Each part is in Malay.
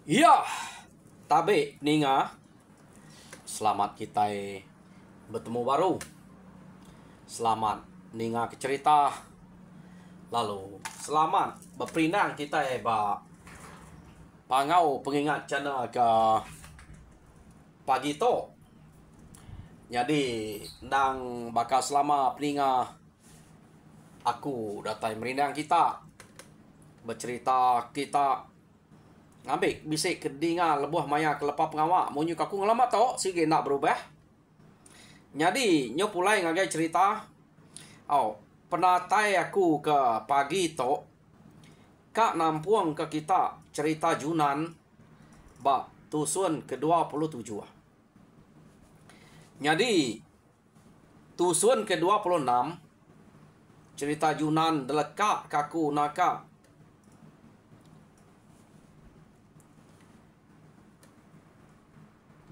Iya, tabe ninga. Selamat kita bertemu baru. Selamat ninga ke cerita. Lalu selamat berperinang kita ba pangau pengingat channel ke pagi to. Jadi nang bakal selama peninga aku datai merindang kita bercerita kita ngambil bisik kedinga lebuh maya kelepah pengawak munyu kaku ngelamat tau sige nak berubah. Jadi nyo pulai ngagai cerita. Penatai aku ke pagi to kak nampuang ke kita cerita Junan ba tusun ke-27. Jadi tusun ke-26 cerita Junan delekak kaku naka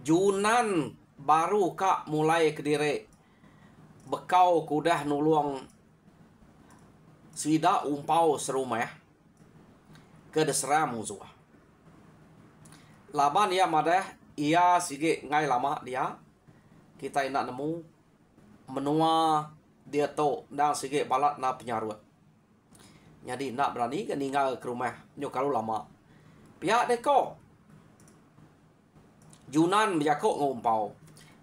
Junan baru kak mulai kediri bekau kudah nulung sida umpau serumah ke desera musuh. Laban ia madah ia sige ngai lama dia kita nak nemu menua dia to dan sige balat na penyarut. Jadi nak berani ke ninggal ke rumah nyo kalau lama. Pihak deko Junan berjakok ngumpau.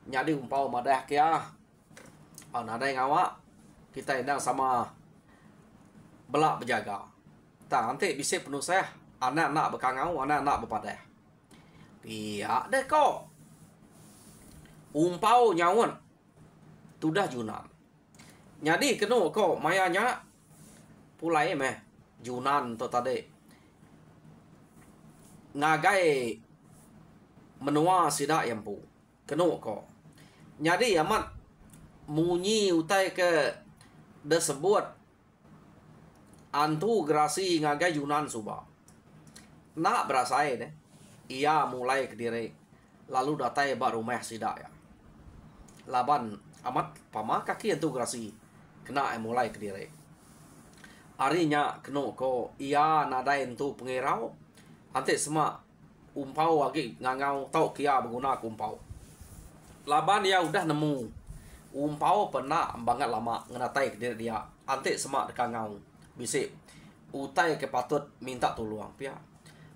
Jadi umpau madah kia. Nadai ngawak. Kita endang sama belak berjaga. Tak nanti bisa penuh saya. Anak nak berkangau, anak nak berpadah. Pihak deko umpau nyawon. Tudah Junan. Jadi kena kok mayanya pulai meh Junan tu tadi. Ngagai menua sidak yang pu kena ko. Jadi amat munyi utai ke disebut antu grasi ngagai Yunan suba. Nak berasai deh. Ia mulai ke diri lalu datai ba rumah sidak ya. Laban amat pama kaki antu grasi kena mulai ke diri. Arinya kena ko ia nadai antu pengirau ante semua umpau lagi ngangau tau kia berguna umpau. Laban dia udah nemu umpau pernah banget lama ngenatai ke diri dia. Antik semak dekangau bisik utai ke patut minta tolong pia.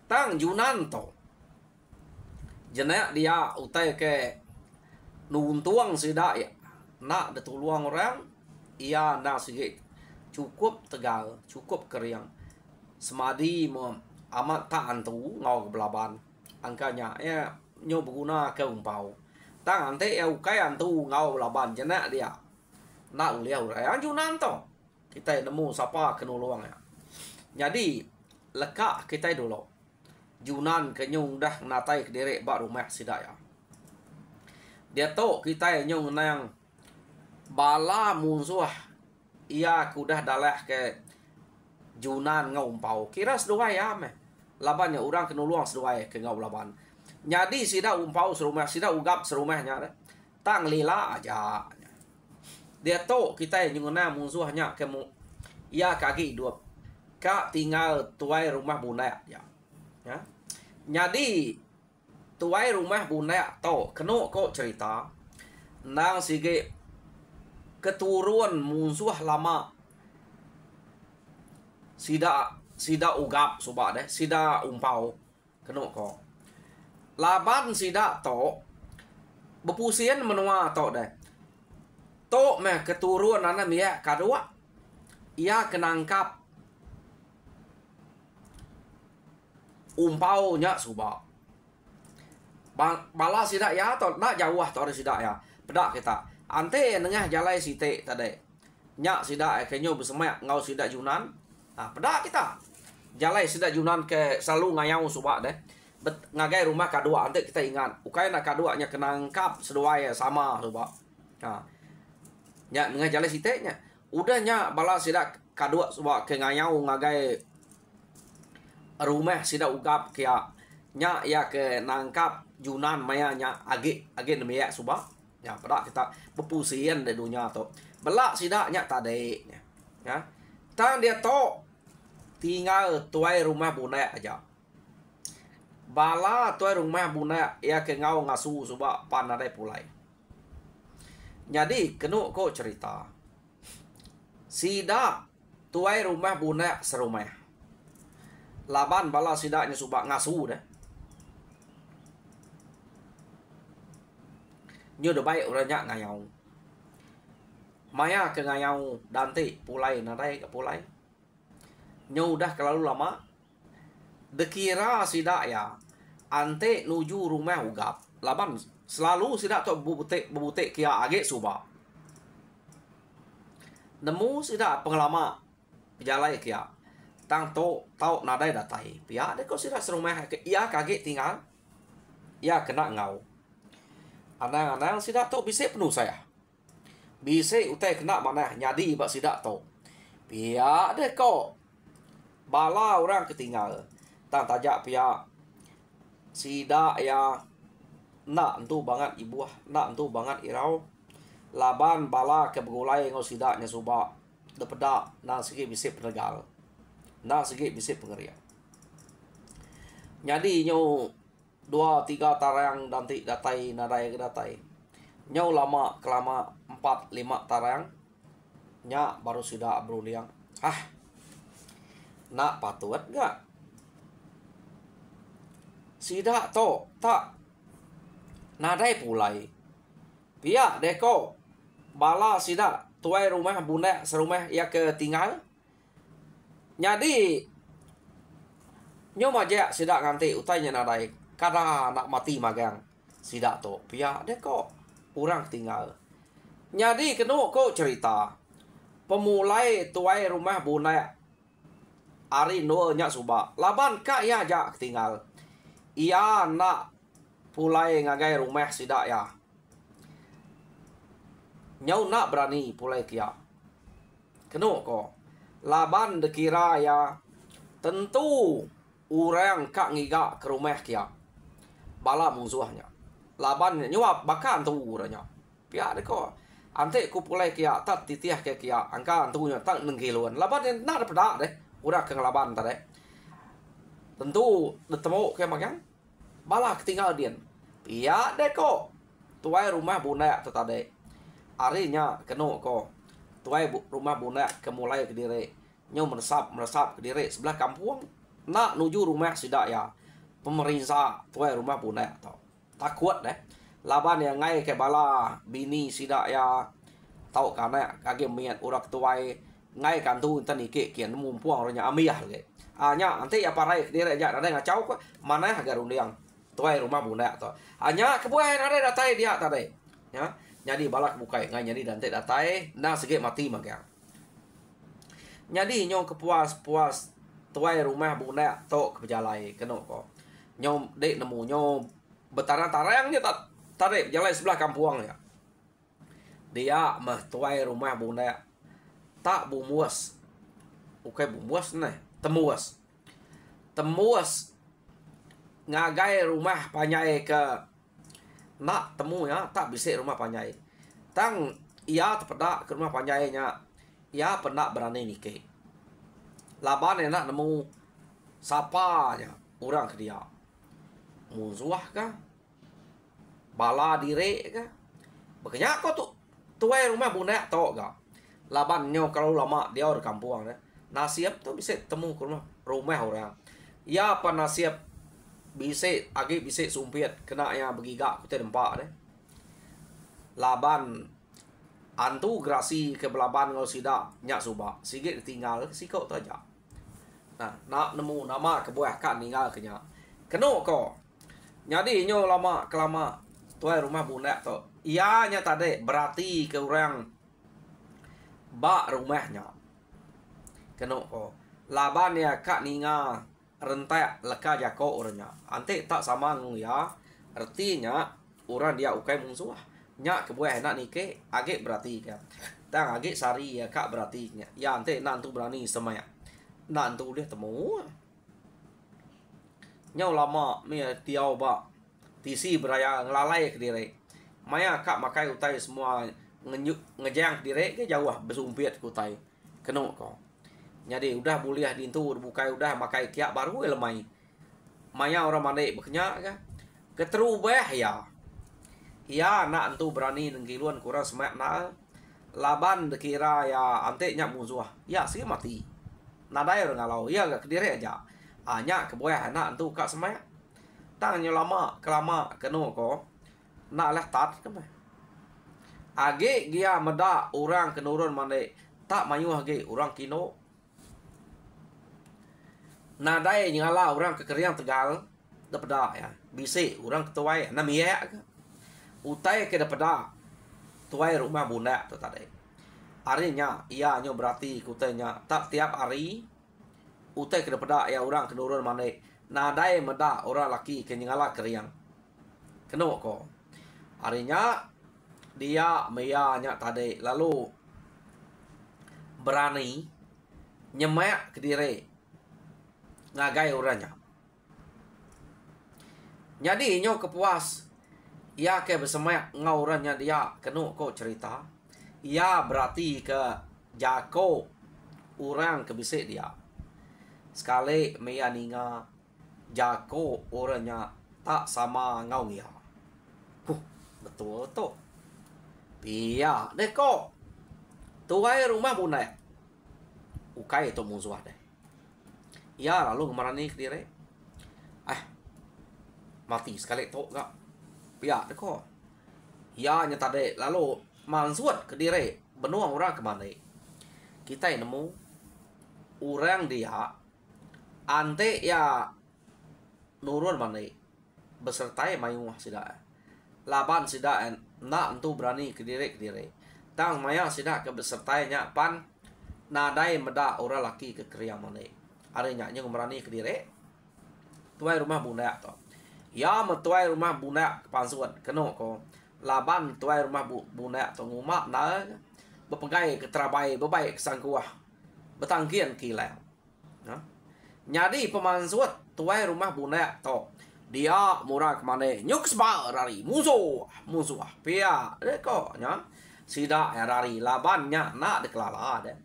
Tang Junan to. Jenak dia utai ke nuntuang sidak ya. Nak detuluang orang ia nak sikit cukup tegal, cukup keriang. Semadi amat tak antu ngau ke belaban. Angkanya ya nyo berguna ke umpau. Tang ante ya ukai antu ngau laban jenak dia. Nak uliah urai Junan to. Kita nemu siapa kenulung ya. Jadi lekak kita dulu. Junan kenyung dah natai ke derek bak rumah sidak ya. Dia to kita nyung nang bala musuh. Ia kudah dalah ke Junan ngau umpau. Kira sedua ya meh. Labannya orang kena luang seduai ke ngau laban. Jadi sida umpau serumah, sida ugap serumahnya. Tang lila aja. Dia to kita yang ngena musuhnya ke ia kaki dua. Kak tinggal tuai rumah bunak ya. Ya. Jadi tuai rumah bunak to kena kok cerita nang sige keturun musuh lama. Sida ugap subak deh, sida umpau kena ko. Laban sida to bepusian menua to deh. To meh keturun anak mia kadua. Ia kenangkap umpau nya subak. Bala sida ya to nak jauh to ada sida ya. Pedak kita. Ante nengah jalai site tadi. Nya sida kenyo bersemak ngau sida Junan. Pedak kita. Jalai sida Junan ke selalu ngayau subak deh. Ngagai rumah kadua ante kita ingat. Ukai nak kaduanya kenangkap seduai sama subak. Nya nengah jalai site nya. Udahnya bala sida kadua subak ke ngayau ngagai rumah sida ugap kia. Nya ya ke nangkap Junan maya nya agi nemiak subak. Ya pedak kita bepusian de dunia to. Belak sida nya tadi ya. Tang dia to tinggal tuai rumah bunak aja. Bala tuai rumah buna ya ke ngau ngasu suba panadai pulai. Jadi kenu ko cerita. Sida tuai rumah buna serumah. Laban bala sidanya suba ngasu deh. Như được bay orang nyak ngayau. Maya ke ngayau danti pulai nadai ke pulai. Nyu dah kelalu lama. Dekira sidak ya. Ante nuju rumah ugap. Laban selalu sidak tu bebutik kia age suba. Nemu sidak pengelama pejalai kia. Tang to tau nadai datai. Pia dek kau sidak serumah ke ia kaget tinggal. Ia kena ngau. Anang-anang sidak to bisa penuh saya. Bisa utai kena mana nyadi bak sidak to. Pia deh kok. Bala orang ketinggal. Tang tajak pia. Sidak ya. Nak entu banget ibuah. Nak entu banget irau. Laban bala ke begulai ngau sidaknya subak. Depedak. Nang sikit bisa penegal. Nang sikit bisa pengerian. Nyadi nyo 2-3 tarang danti datai nadai ke datai. Nyau lama kelama 4-5 tarang. Nyak baru sudah beruliang. Nak patut gak? Sidak to tak nadai pulai. Pia deko bala sidak tuai rumah bunda serumah ya ketinggal. Jadi nyo maja sidak nganti utainya nadai. Kada nak mati magang sidak to pia deko orang tinggal. Jadi kenu ko cerita pemulai tuai rumah bunda ari no nya suba laban ka ya ja tinggal. Ia nak pulai ngagai rumah sidak ya. Nyau nak berani pulai kia. Kenu ko laban dekira ya tentu orang kak ngiga ke rumah kia. Bala musuhnya. Laban nyuap bakan tu uranya. Pia deko. Ante ku pulai kia tak titiah ke kia. Angka antunya tak nengkiluan. Laban nak dapat deh. Udah ke laban tadi. Tentu detemu ke magang. Bala ketinggal dia. Pia deko. Tuai rumah bunda tu tadi. Arinya kenu ko. Tuai rumah bunda kemulai ke diri. Nyo meresap ke diri sebelah kampung. Nak nuju rumah sidak ya. Pemerintah tuai rumah bunda tau. Takut deh. Laban yang ngai ke bala bini sidak ya. Tau karena kage miat urak tuai ngai kantu intan ike kian mumpuang orangnya amiah lagi. Anya nanti ya parai dia aja ada ngacau kok mana agar undiang tuai rumah bunda tau. Anya kebuai ada datai dia tadi. Ya. Jadi balak bukai ngai jadi dante datai nah sege mati magang. Jadi nyong kepuas tuai rumah bunda tok kejalai keno kok. Nyom dek nemu nyom betarang-tarangnya tak tarik jalan sebelah kampung ya. Dia mah tuai rumah bunda tak bumuas. Oke bumuas nih, temuas. Temuas ngagai rumah panyai ke nak temu ya tak bisa rumah panyai. Tang ia terpedak ke rumah panyainya. Ia pernah berani nikah. Laban enak nemu sapanya orang ke dia. Musuh kah? Bala diri kah? Makanya kau tu tuai rumah bunda tau gak? Laban nyo kalau lama dia orang kampung deh. Nasib tu bisa temu ke rumah orang. Ya apa nasib bisa agi bisa sumpit kena yang begigak kita dempak deh. Laban antu grasi ke belaban ngau sidak nyak suba. Sigit tinggal sikau tu aja. Nah, nak nemu nama kebuah kan tinggal kenya. Keno ko. Jadi nyo lama kelama tuai rumah bunda tu. Ianya tadi berarti ke orang bak rumahnya. Keno ko. Laban ya kak ninga rentak leka jako orangnya. Ante tak sama ya. Artinya orang dia ukai musuh. Nyak kebuah enak nike agak berarti kan. Tang agak sari ya kak berarti nya. Ya ante nantu berani semaya. Nantu dia temu. Nyau lama mi tiau ba tisi beraya ngelalai ke diri. Maya kak makai utai semua ngejang diri ke jauh besumpit ke utai. Keno ko. Jadi udah buliah dintu bukai udah makai kiak baru lemai. Maya orang mandek berkenyak kan. Keterubah ya. Ya nak entu berani nenggiluan kurang semak na. Laban dekira ya ante nyak musuh. Ya sih mati. Nadai orang ngalau. Ya gak kediri aja. Nyak kebuah anak entu kak semak. Tangnya lama kelama kenu ko. Nak lah tat ke mah. Age dia meda orang kenurun mandek. Tak mayu age orang kino. Nadai nyala orang kekeriang Tegal dapeda ya. Bisi orang ketuai namia ke. Utai ke dapeda. Tuai rumah bunda tu tadi. Harinya ia nyo berarti kutanya tak tiap hari utai ke dapeda ya orang kenurun mandek. Nadai meda orang laki ke nyala keriang. Keno ko. Harinya dia meyanya tadi lalu berani nyemek ke diri ngagai orangnya. Jadi nyo kepuas. Ia ke bersemak ngau orangnya dia kenu ko cerita. Ia berarti ke jako orang ke bisik dia. Sekali meya ninga jako orangnya tak sama ngau dia. Betul tu. Pia deko. Tuai rumah bunai. Ukai itu musuh deh. Ya lalu ngemarani ke diri. Mati sekali tok gak. Pia deko. Ya nyata deh. Lalu mansuat ke diri. Benua orang kemana. Kita nemu. Orang dia. Ante ya. Nurun mana. Besertai mayuah sidak. Laban sidak. Nak entu berani ke diri. Tang maya sidak ke besertainya pan. Nadai meda orang laki ke keriang mana. Arenya yang berani ke diri. Tuai rumah bunda to. Ya metuai rumah bunda pansuat keno ko. Laban tuai rumah bunda to ngumak na berpegai ke terabai bebaik sangkuah. Betangkian kilau. Jadi pemansuat tuai rumah bunda to. Dia murah kemana? Nyuk sebab rari musuh. Pia deko nya. Sida ya rari labannya nak deklala deh.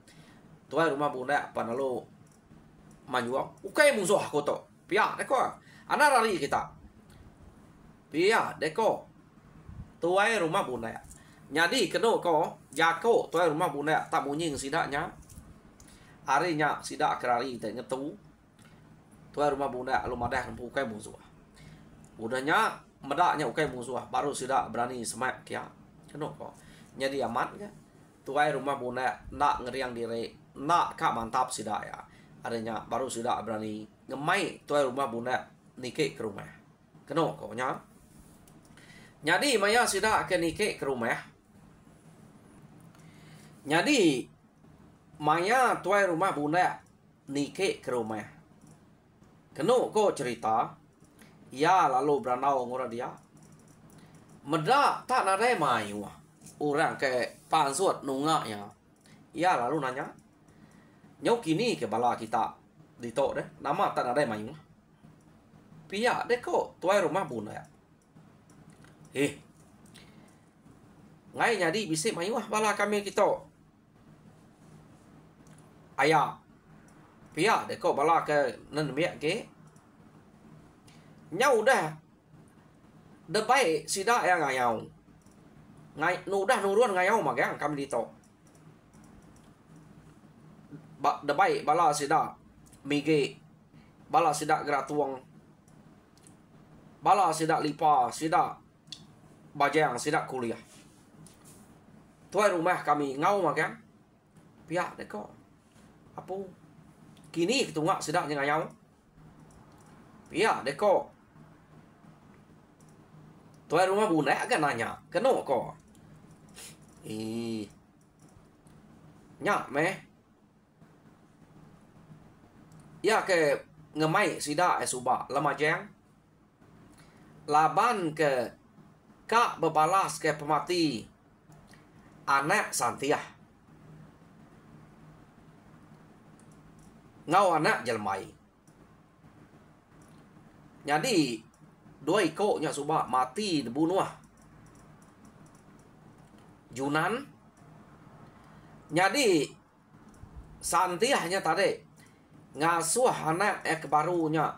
Tuai rumah bunda panalu manjuak. Ukai musuh aku to. Pia deko. Ana rari kita. Pia deko. Tuai rumah bunda. Jadi keno ko jako tuai rumah bunda tak munying sidaknya. Harinya sidak kerari te ngetu. Tuai rumah bunda lu madah ukai musuh. Udahnya medaknya ukai musuh baru sidak berani semak kia. Keno ko. Jadi aman kan. Tuai rumah bunda nak ngeriang diri. Nak kak mantap sidak ya. Adanya baru sidak berani ngemai tuai rumah bunda nikik ke rumah. Keno ko nya. Jadi maya sidak ke nikik ke rumah. Jadi maya tuai rumah bunda nikik ke rumah. Keno ko cerita. Ya lalu beranau ngora dia. Meda tak nadai mayu. Orang ke pansuat nunga ya. Ya lalu nanya. Nyok kini ke bala kita di tok deh. Nama tak nadai mayu. Pia deh kok tuai rumah bunda ya. Ngai jadi bisik mayu bala kami kita. Ayah. Pia deh kok bala ke nenemiak ke. Nhau dah. Debai sida yang ngayau. Ngai nudah nurun ngayau magang kami di tok. Debai bala sida mige. Bala sida gratuang. Bala sida lipa, sida bajang, sida kuliah. Tuai rumah kami ngau magang. Pihak deko. Apa? Kini ketungak sida ngayau. Pihak deko. Tuai rumah bunda kan nanya. Keno ko. Nyak meh. Ya ke ngemai sida suba lama jeng. Laban ke kak berbalas ke pemati anak santiah. Ngau anak jelmai. Jadi dua ikutnya subah mati dibunuh. Junan. Jadi santiahnya tadi ngasuh anak barunya.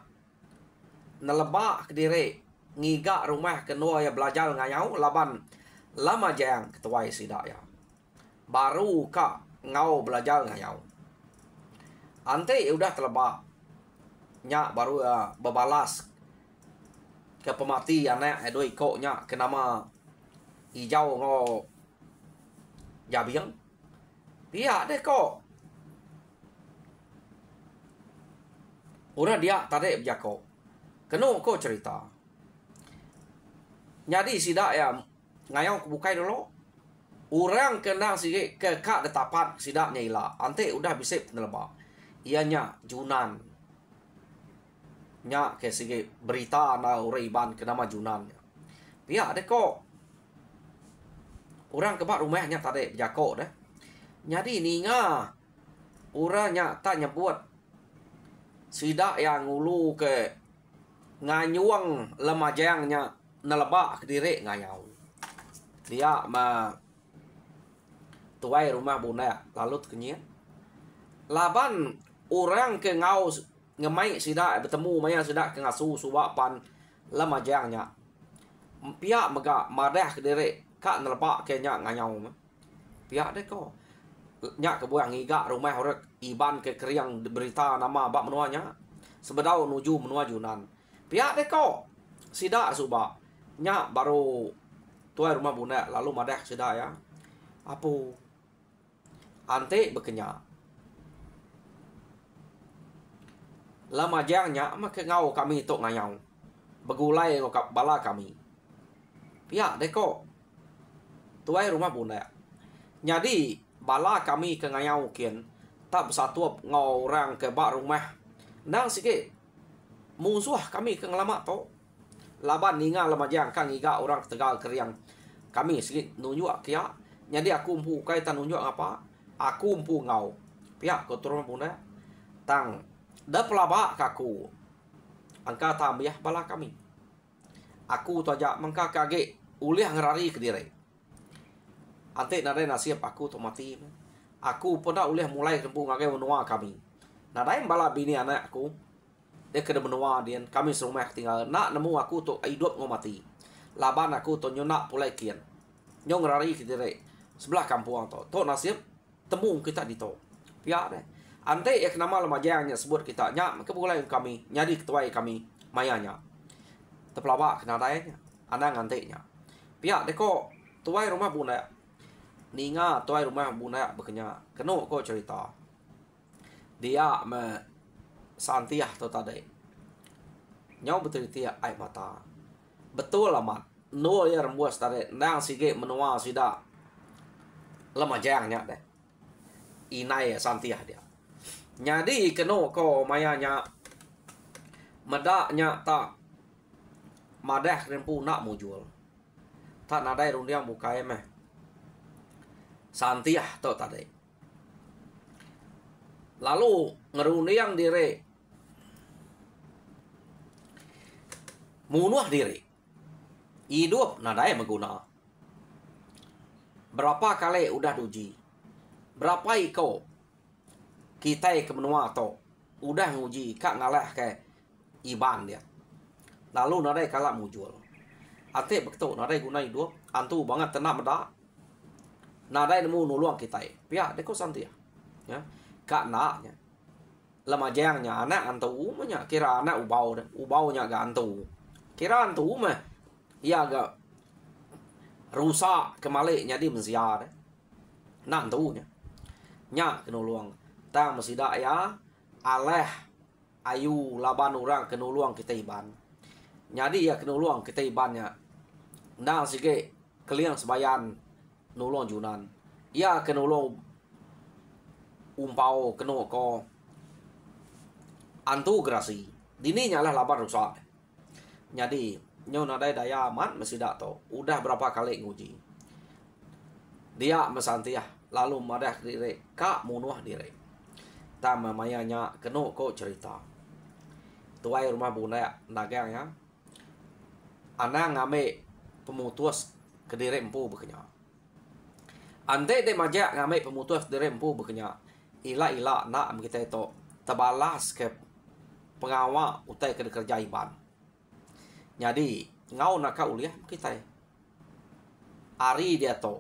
nelebak ke diri ngigak rumah kenua ya belajar ngayau laban lama jang ketuai sidak ya. Baru kak ngau belajar ngayau. Ante udah telebak. Nya baru berbalas ke pemati anak doi koknya ke nama hijau ngo jabiang. Pihak deh kok. Udah dia tadi berjako. Kena kok cerita. Jadi sidak ya ngayau kebukai dulu. Orang kena sikit ke kak detapat sidaknya ilah. Ante udah bisa penelebak. Ianya Junan. Nya ke sikit berita na orang iban ke nama Junan. Pihak deh kok. Orang kebak rumahnya tadi berjako deh. Jadi ni nga. Orangnya tak nyebut. Sidak yang ngulu ke nganyuang lemajangnya nelebak ke diri ngayau. Dia tuai rumah bunda lalu kenyit. Laban orang ke ngau ngemai sidak bertemu maya sidak ke ngasu suwapan lemajangnya. Pihak mega madah ke diri kak nelebak ke nya ngayau. Pihak deh kok. Nya kebuang ngigak rumah orang iban ke keriang berita nama bak menuanya. Sebedau nuju menua Junan. Pihak deh kok. Sidak subak. Nya baru tuai rumah bunda lalu madah sidak ya. Apa? Ante berkenyak. Lama jangnya maka ngau kami tok ngayau. Begulai ngokap bala kami. Pihak deh kok. Tuai rumah bunda. Jadi bala kami ke ngayau kian tak bersatu ngau orang ke bak rumah nang sikit musuh kami ke ngelamak to laban ninga lemajang kan ngiga orang Tegal keriang kami sikit nunjuk kia jadi aku empu kaitan nunjuk apa aku empu ngau pihak kotor bunda tang da pelabak kaku angka tambah bala kami aku tojak mangka kaget ulih ngerari ke diri. Ante nadai nasib aku tu mati. Aku pun dah ulih mulai rempu ngagai menua kami. Nadai bala bini anak aku. Dia kena menua dia. Kami serumah tinggal. Nak nemu aku tu hidup ngau mati. Laban aku tu nyonak pulai kian. Nyong rari kita dek. Sebelah kampung tu. Tu nasib temu kita di tu. Pihak deh. Ante ya nama lemajangnya sebut kita. Nyak kepulai kami. Nyadi ketuai kami. Mayanya. Terpelabak kena dayanya. Anak anteknya. Pihak deh kok. Tuai rumah bunda. Ninga tuai rumah bunda berkenyak. Kena kok cerita. Dia santiah tu tadi. Nyau betul tiap air mata. Betul amat. No ya rembuas tadi. Nang sikit menua sida. Lemajangnya deh. Inai santiah dia. Jadi kena kok mayanya. Medaknya tak. Madah rempu nak mujual. Tak nadai rundiang bukai meh. Santiah tu tadi. Lalu ngeruniang diri. Munuh diri. Hidup nadai mengguna. Berapa kali udah duji. Berapa iko. Kita ke menua tu. Udah nguji. Kak ngalah ke iban dia. Lalu nadai kalak mujual. Ate betul nadai guna hidup. Antu banget tenang medak. Nadai nemu nuluang kita. Pihak deko santiah. Ya. Kak naknya. Lemajangnya anak antu umanya. Kira anak ubau dah. Ubaunya agak antu. Kira antu umah. Ia agak rusak kemalik jadi menziar. Nak antunya. Nyak kenuluang. Tang masida ya. Aleh. Ayu laban orang kenuluang kita iban. Jadi ya kenuluang kita ibannya. Nang sikit keliang sebayan. Nulung Junan. Ia kenulung umpau kenu ko antu grasi. Dini nyalah laban rusak. Jadi nyo nadai daya amat masih dak to. Udah berapa kali nguji. Dia mesantiah lalu madah diri kak munuh diri. Tama mayanya kenu ko cerita. Tuai rumah bunda nagang ya. Anak ngame pemutus ke diri empu berkenyak. Ante de majak ngamai pemutus dari empu berkenyak. Ila nak kita itu terbalas ke pengawal utai ke kerja iban. Jadi ngau nak uliah kita. Ari dia to.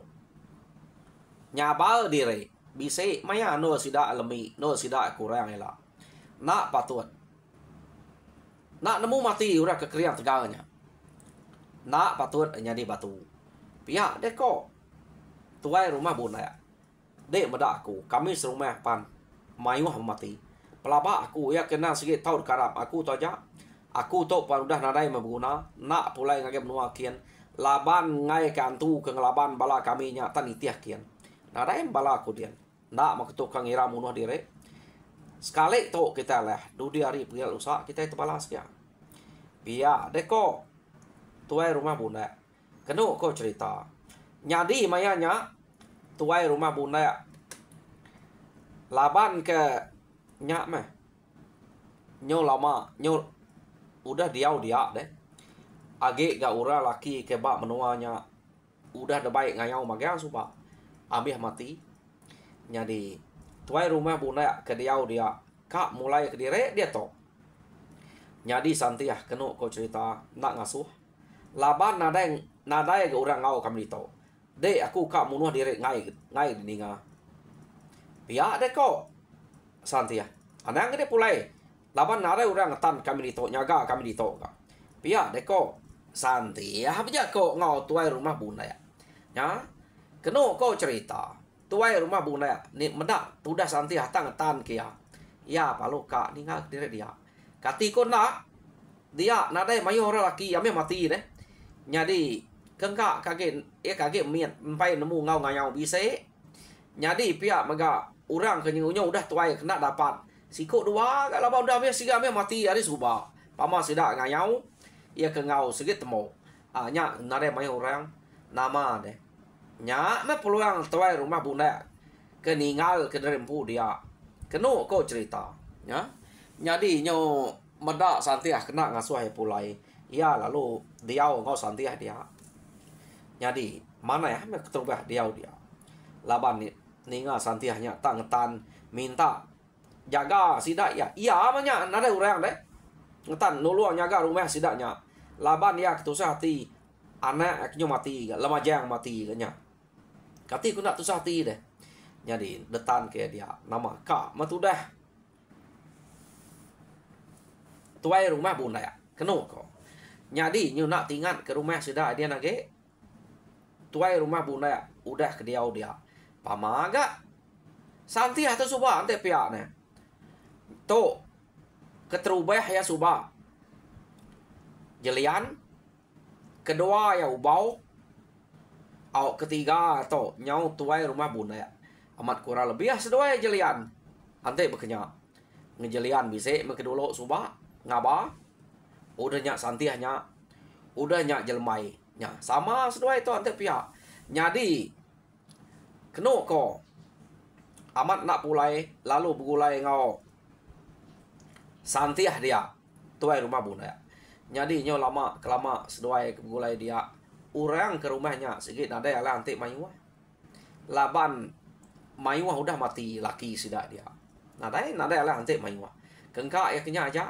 Nyabal dire. Bisa maya no sida alami, no sida kurang ela. Nak patut. Nak nemu mati udah kekeriang tegalnya. Nak patut jadi batu. Pihak deko. Tuai rumah bunda ya. Dek medak aku. Kami serumah pan. Mayuh mati. Pelabak aku ya kena sikit tahu karap. Aku tu aja. Aku tu pan udah nadai membuna. Nak pulai ngagem menua kian. Laban ngai kantu ke ngelaban bala kami nya tan itiah kian. Nadai bala aku dian. Nak makutuk kang ira munuh dire. Sekali tu kita lah. Dudi hari pergi usaha kita itu balas ya. Biar deko. Tuai rumah bunda. Kenu kau cerita. Nyadi mayanya. Tuai rumah bunda. Laban ke nyak meh. Nyo lama. Nyo udah diau dia deh. Age ga ura laki ke bak menuanya. Udah ada baik ngayau magang supa. Ambil mati. Jadi tuai rumah bunda ke diau dia. Kak mulai ke dire dia to. Jadi santiah kenu kau cerita nak ngasuh. Laban nadai ke orang ngau kami to. Dek aku kak munuh dire ngai dininga. Pihak dek kau santiah. Anang gede pulai. Laban nadai orang ngetan kami to nyaga kami to kak. Pihak dek kau santiah aja kau ngau tuai rumah bunda ya. Ya. Kenu kau cerita. Tuai rumah bunda ya. Ni medak tudah santiah tangan kia. Ya palu kak ninga dire dia. Kati ko nak dia nadai mayu orang laki ame mati deh. Jadi kengkak kaget mian empai nemu ngau ngayau bisa. Jadi pihak mega orang kenyunya udah tuai kena dapat. Sikut dua kalau udah ame siga ame mati hari suba. Pama sida ngayau ia ke ngau segit temu. Nya nadai mayu orang nama deh. Nya me peluang tuai rumah bunda keningal ke derempu dia. Kenu kau cerita, ya. Jadi nyo medak santiah kena ngasuh pulai. Ya lalu diau ngau santiah dia. Jadi mana ya me ketubah diau dia. Laban ninga santiahnya tangetan minta jaga sidak ya. Iya amanya nada urang deh. Ngetan nuluang jaga rumah sidaknya. Laban ya ketusah hati anak aknyo mati, lemajang mati kanya. Kati ku nak tusah hati deh. Jadi detan ke dia nama kak matudah. Tuai rumah bunda ya. Kenu kok. Jadi nyu nak tinggal ke rumah sudah dia nage. Tuai rumah bunda ya. Udah ke dia. Pamaga. Santi atau subah ante pihak ne. To. Keterubah ya subah. Jelian. Kedua ya ubau. Ketiga to nyau tuai rumah bunda ya. Amat kurang lebih sedua jelian. Ante bekenya. Ngejelian bisa mekedulu subah. Ngaba. Udah nyak santiahnya. Udah nyak jelmai. Nya sama sedua itu ante pihak. Jadi kenu ko. Amat nak pulai lalu begulai ngau. Santiah dia. Tuai rumah bunda ya. Jadi nyo lama kelama sedua begulai dia. Orang ke rumahnya sikit ada ya lah ante mayuah. Laban mayuah udah mati laki sidak dia. Nada ya lah ante mayuah. Kengkak ya kenya aja.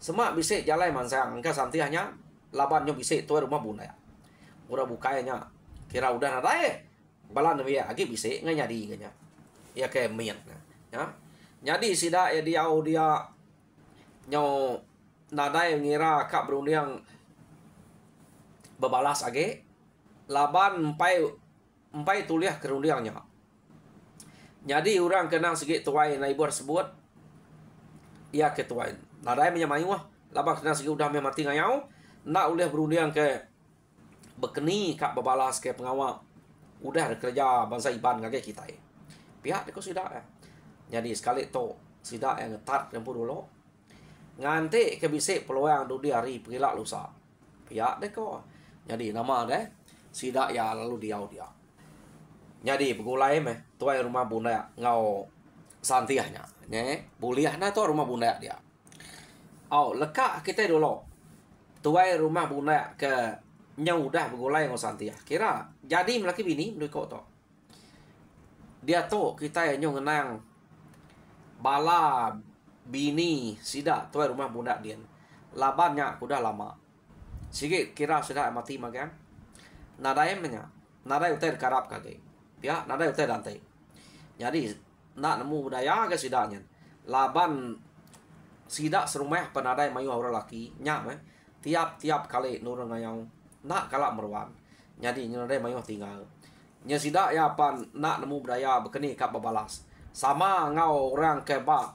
Semak bisa jalan mansang engka santiahnya. Laban nyo bisa tuai rumah bunda ya. Udah bukanya kira udah nada ya. Balan ya agi bisa nganyadi kanya. Ya kayak mian ya. Jadi sidak ya dia nyo nada yang ngira kak berundang bebalas age. Laban empai tuliah kerundiangnya. Jadi orang kenang sikit tuai naibur sebut. Ia ketuain. Nadai menyamai wah. Laban kenang sikit udah mati ngayau. Nak ulih berundiang ke bekeni kak bebalas ke pengawal. Udah ada kerja bangsa iban ngage kita. Pihak deko sidak ya. Jadi sekali to sidak yang ngetat tempuh dulu. Ngante ke bisik peluang dudi hari pergilah lusa. Pihak deko. Jadi nama deh sidak ya lalu dia. Jadi begulai meh tuai rumah bunda ngau santiahnya. Nye buliahna tu rumah bunda dia. Lekak kita dulu. Tuai rumah bunda ke nyau dah begulai ngau santiah. Kira jadi melaki bini menurut kau tu. Dia tu kita yang ngenang bala bini sidak tuai rumah bunda dia. Labannya udah lama. Sikit kira sudah mati makan. Nadai menya. Nadai utai karap kage. Ya, nadai utai dantai. Jadi nak nemu budaya ke sidaknya. Laban sidak serumah penadai mayu orang laki nyak tiap kali nurun ngayau nak kalak meruan. Jadi nadai mayu tinggal. Nya sidak ya pan nak nemu budaya bekeni kap babalas. Sama ngau orang keba.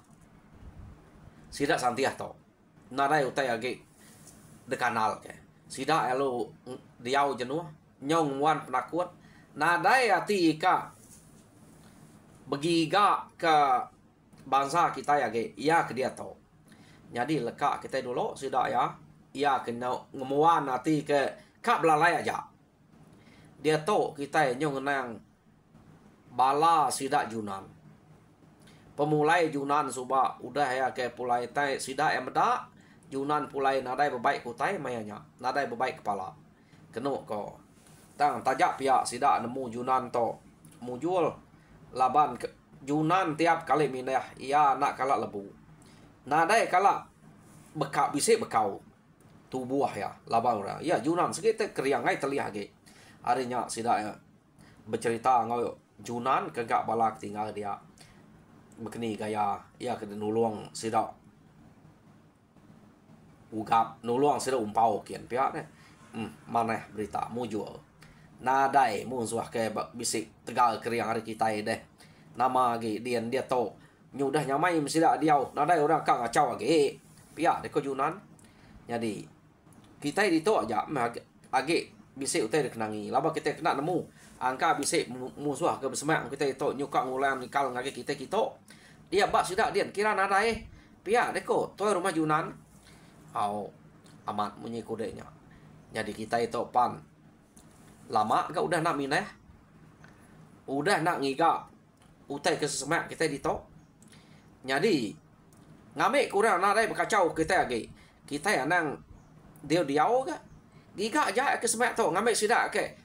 Sidak santiah to. Nadai utai age dekanal ke. Sidak elo diau jenuh nyong wan penakut. Nadai ati ka begiga ke bangsa kita ya ge ia ke dia tahu. Jadi lekak kita dulu sudah ya ia kena ngemuan nanti ke kak belalai aja. Dia tahu kita nyong nang bala sidak Yunan. Pemulai Yunan suba udah ya ke pulai tai sidak yang beda Yunan pulai nadai bebaik kutai mayanya nadai bebaik kepala. Kenu ko tang tajak pihak sidak nemu Yunan to mujul laban ke Yunan tiap kali minah ia nak kalak lebu. Nadai kalak bekak bisik bekau tubuh ya laban orang. Ya Yunan segitu keriang ngai terlihat ge. Harinya sidak ya bercerita ngau Yunan kegak balak tinggal dia. Begini gaya ia kena nulung sidak ugap nulung sidak umpau kian pihak deh. Mana berita mujul. Nadai musuh ke bisik tegal keriang hari kita deh. Nama lagi dia tahu nyudah nyamai mesti dak diau. Nadai orang kang ngacau lagi. Pihak deko Yunan. Jadi kita di tu aja age bisik utai kenangi. Laba kita kena nemu angka bisik musuh ke bersemak kita itu nyuka ngulang nikal ngage kita. Dia bak sudah dia kira nadai. Pihak deko tu rumah Yunan. Au amat munyi kodenya. Jadi kita itu pan lama gak udah nak minah. Udah nak ngiga utai ke sesemak kita di tok. Jadi ngamik kurang nadai berkacau kita lagi. Kita yang nang diau ke. Giga aja ke semak tok ngamik sidak ke.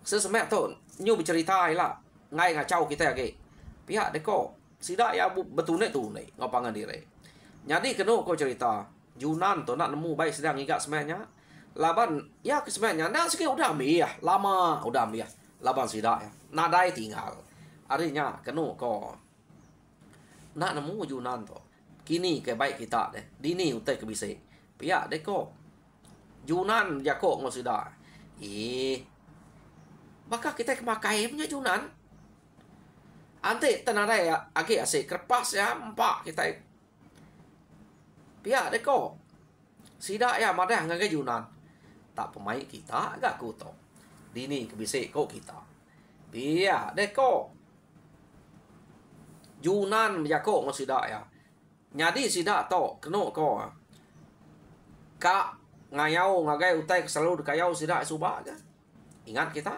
Sesemak tok nyu bercerita lah. Ngai ngacau kita lagi. Pihak deko sidak ya betune ngopangan diri. Jadi kena kau cerita Yunan tu nak nemu baik sedang ngiga semaknya. Laban ya kesemaknya nak sikit udah ambil ya. Lama udah ambil ya. Laban sidak ya. Nadai tinggal. Artinya kena kau nak nemu Yunan tu. Kini ke baik kita deh. Dini utai ke bisik. Pihak deko Yunan jakok ngau sidak. Maka kita kemakai punya Yunan. Ante tenadai ya agi asik kerpas ya empak kita. Pihak deko sidak ya madah ngagai Yunan. Tak pemain kita agak kuto. Dini ke bisik kok kita. Pihak deko Yunan jakok ngau sidak ya. Nyadi sidak to kena ko. Kak ngayau ngagai utai selalu dekayau sidak subak kan. Ingat kita.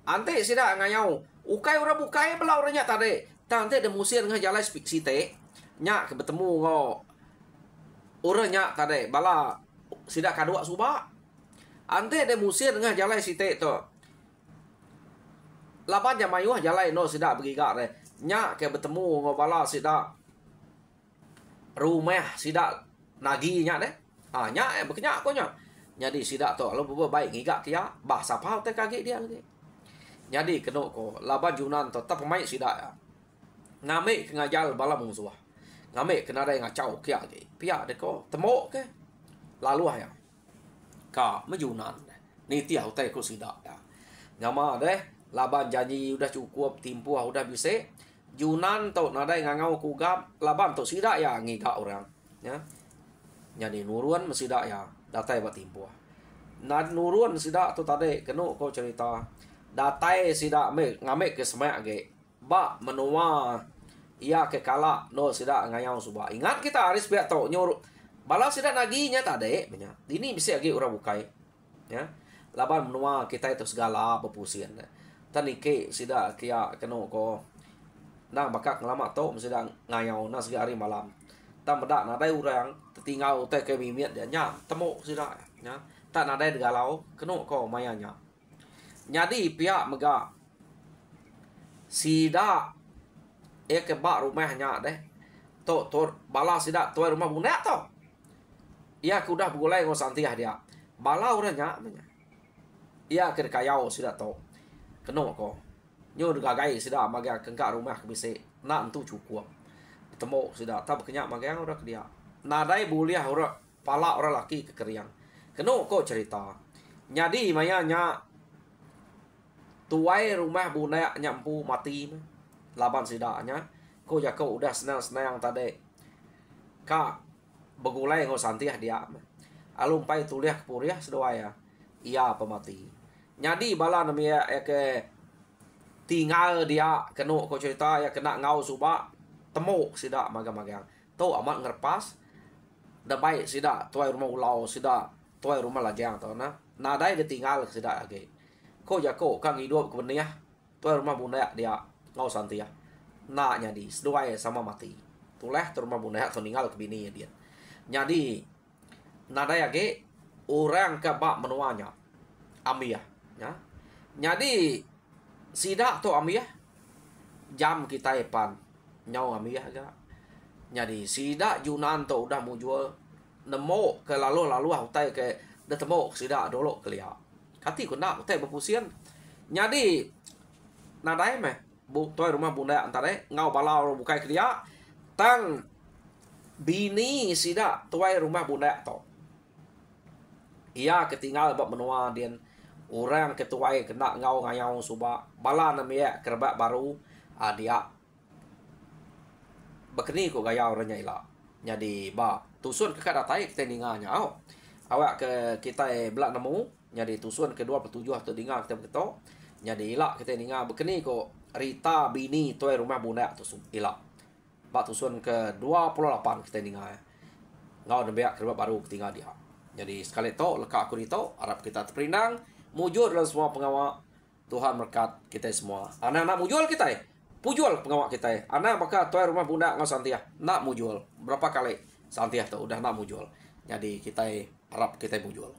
Ante sidak ngayau ukai orang bukai belau orangnya tadi. Tante de musir ngah jalan speak site. Nyak ke bertemu ngo orangnya tadi bala sidak kadua subak. Ante de musir ngah jalan site to. Lapan jam mayuh jalan no sidak bergigak deh. Nyak ke bertemu ngo bala sidak rumah sidak naginya deh. Nyak berkenyak ko nyak. Jadi sidak to lo baik ngigak dia bahasa pau te kage dia lagi. Jadi kena ko laban Yunan to tak pemain sidak ya. Ngame ngajal bala musuh. Ngame kena ada ngacau kia ke. Pihak deko temok ke. Lalu ya. Ka me Yunan. Ni tiah utai ko sidak ya. Ngama deh laban janji udah cukup timpu udah bisa. Yunan to nadai ngangau kugap laban to sidak ya ngigak orang ya. Jadi nuruan mesidak ya datai bat timpu. Nad nuruan sidak tu tadi kena ko cerita datai sidak me ngamek ke semak ge ba menua ia ke kala no sidak ngayau suba. Ingat kita haris biak tau nyuruh bala sidak naginya tadi benya. Ini bisa lagi orang bukai ya. Laban menua kita itu segala pepusian. Tanike sidak kia kena ko nang bakak ngelama tau sidak ngayau na segala hari malam. Tak medak nadai orang tertinggal teh ke mimiat dia nya temu sidak ya. Tak nadai galau kena ko mayanya. Jadi pihak mega sidak ke bak rumahnya deh. To bala sidak tu rumah bunak to. Ia kudah begulai ngau santiah dia. Balau dah nyak manya. Ia kena kayau sudah to. Keno ko. Nyo gagai sudah maga kengkak rumah ke bise. Nak entu cukup. Temo sudah tak kenyak maga orang dia. Nadai buliah orang pala orang laki kekeriang. Keno ko cerita. Nyadi maya nya tuai rumah bunda nyampu mati. Laban sidaknya. Ko ya ko udah senang-senang tadi. Ka begulai ngo santiah dia. Alum pai tuliah puriah sedoaya. Ia pemati. Nyadi bala namanya ke tinggal dia kena ko cerita ya kena ngau suba temu sida magang-magang. Tu amat ngerpas. Da baik sida tuai rumah ulau sida tuai rumah lajang tu na. Nadai dia tinggal sida lagi. Ko ya ko kang hidup ke benih tuai rumah bunda dia ngau santiah. Nak nyadi sedoaya sama mati. Tuleh tu rumah bunda tu tinggal ke bini dia. Nyadi nada yage orang ke bak menuanya amiyah ya. Jadi sidak tu amiyah jam kita epan nyau amiyah ga. Jadi sidak Yunan tu udah mujual nemo ke lalu hutai ke dah temo sidak dolo kelia. Kati ku nak hutai berpusian. Jadi nadai meh bu toy rumah bunda antara ngau balau bukai kelia tang bini sidak tuai rumah bunda tu. Ia ketinggal bab menua dia orang ketuai kena ngau ngayau suba bala namanya kerbak baru dia bekeni ko gaya orangnya ila. Jadi ba tusun ke kada tai kita ninganya awak ke kita belak nemu jadi tusun ke-27 atau dinga kita beto. Jadi ila kita ninga bekeni ko Rita bini tuai rumah bunda tu ila. Ba tusun ke-28 kita ninga. Ngau namanya kerbak baru ketinggal dia. Jadi sekali itu lekak aku itu harap kita terperinang mujur dalam semua pengawak. Tuhan berkat kita semua. Anak-anak mujul kita pujul pengawak kita. Anak maka tuai rumah bunda ngau santiah nak mujul berapa kali santiah tu udah nak mujul. Jadi kita harap kita mujul.